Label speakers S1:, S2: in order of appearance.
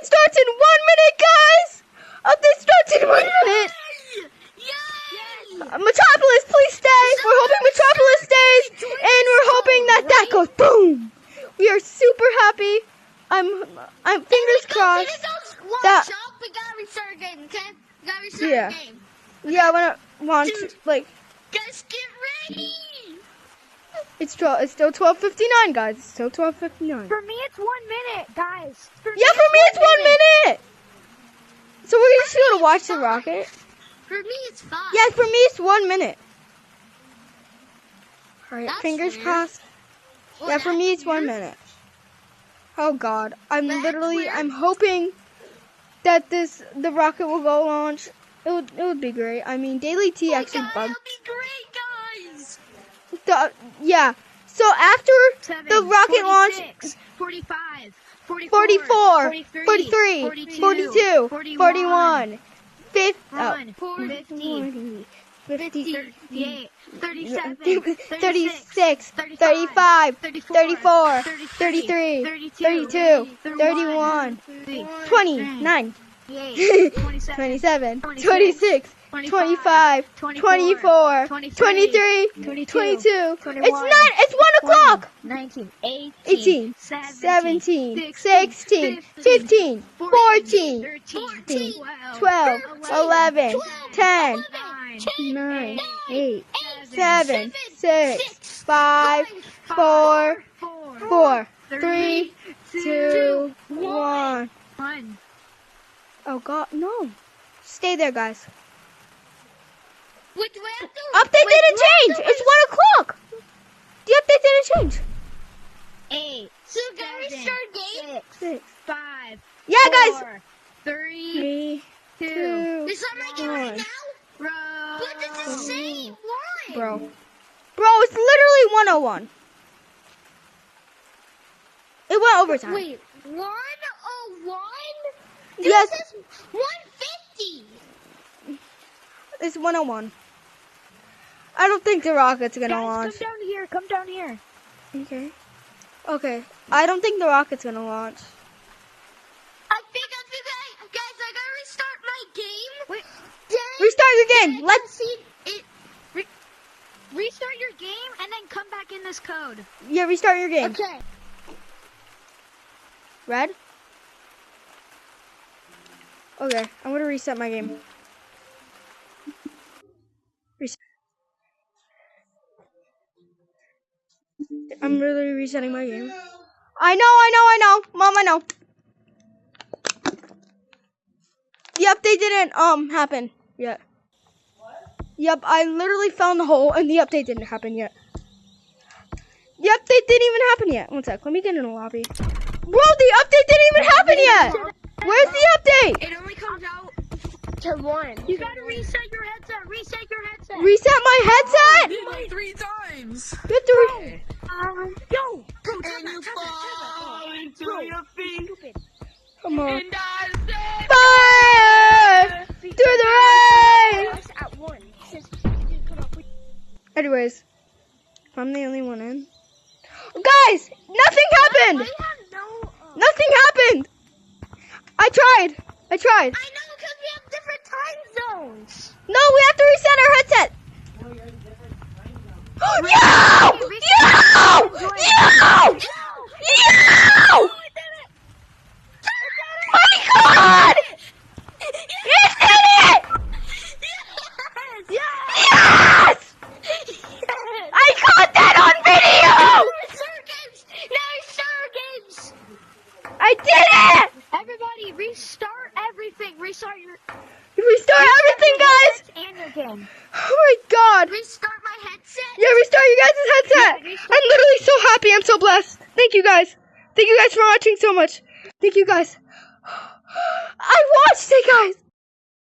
S1: starts in 1 minute, guys. Update starts in 1 minute. Metropolis, please stay. We're hoping Metropolis stays, and we're hoping that goes boom. We are super happy. I'm fingers crossed. That
S2: we gotta restart a game, okay? We gotta restart
S1: yeah,
S2: a game.
S1: yeah. I want to like.
S2: Guys, get ready.
S1: It's still 12:59, guys. It's still 12:59.
S3: For me, it's 1 minute, guys.
S1: Yeah, for me it's 1 minute. So we're just gonna watch the rocket.
S2: For me, it's 5.
S1: Yeah, for me it's 1 minute. All right,
S2: That's
S1: fingers
S2: weird.
S1: crossed.
S2: Well,
S1: Yeah, for me
S2: that's
S1: it's 1
S2: weird.
S1: minute. Oh God, I'm
S2: That's
S1: literally,
S2: weird.
S1: I'm hoping that the rocket will go launch. It would be great. I mean, Daily T actually
S2: God,
S1: bugged.
S2: that'll be great, guys.
S1: Yeah. So after
S3: 7,
S1: the rocket launch,
S3: 46, 45,
S1: 44,
S3: 43,
S1: 43, 42, 41, 50,
S3: 50,
S1: 50,
S3: 58, 37,
S1: 36, 35, 34, 33, 32, 31, 29, 27, 26, 25, 24, 23, 22. It's 1 o'clock.
S3: 19,
S1: 18, 17, 16, 15, 14, 15, 12, 11, 10, 9, 8, 7, 6, 5, 4, 4, 3, 2, 1.
S3: 1.
S1: Oh God, no. Stay there, guys.
S2: Wait, do I have to?
S1: Update didn't change. It's 1 o'clock. The update didn't change.
S3: 8,
S2: So gotta restart game.
S1: 6.
S3: 5,
S1: Yeah, guys.
S3: 3,
S1: 3,
S3: 2,
S1: 2,
S2: Is that my game right
S1: One.
S2: now?
S3: row.
S2: But this is insane. Why?
S1: bro. Bro, it's literally 101. It went overtime.
S2: Wait, 101?
S1: Yes.
S2: This is 150.
S1: It's 101. I don't think the rocket's gonna
S3: Guys,
S1: launch.
S3: come down here. Come down here.
S1: Okay. Okay. I don't think the rocket's gonna launch.
S2: I think guys, I gotta restart my game.
S3: Wait.
S1: Restart your game. Let's.
S2: see it.
S3: Restart your game and then come back in this code.
S1: Yeah, restart your game.
S2: Okay.
S1: Red? Okay, I'm gonna reset my game. Reset. I'm really resetting my game. I know. Mom, I know. The update didn't happen yet. Yep, I literally found the hole and the update didn't happen yet. The update didn't even happen yet. One sec, let me get in the lobby. Bro, the update didn't even happen yet! Where's the update?
S2: It only comes out to 1.
S3: You gotta reset your headset. Reset your headset.
S1: Reset my headset?
S4: did like 3 times.
S1: You have to
S3: Yo.
S4: And you fall into your feet.
S1: Come on.
S4: And I
S1: Fire! Through the rain!
S3: At 1.
S1: Anyways, I'm the only one in. Guys, nothing happened!
S3: I have no.
S1: Nothing happened! I tried.
S2: I know because we have different time zones.
S1: No, we have to reset our headset. Yo! My God! You did it! Yes! I caught that on video! I did it!
S3: Everybody, restart everything. Restart your.
S1: Restart everything, guys!
S3: And your game.
S1: Oh my God!
S2: Restart my headset.
S1: Yeah, restart your guys' headset!
S3: Yeah, restart.
S1: I'm literally so happy. I'm so blessed. Thank you guys. Thank you guys for watching so much. Thank you guys. I watched it, guys.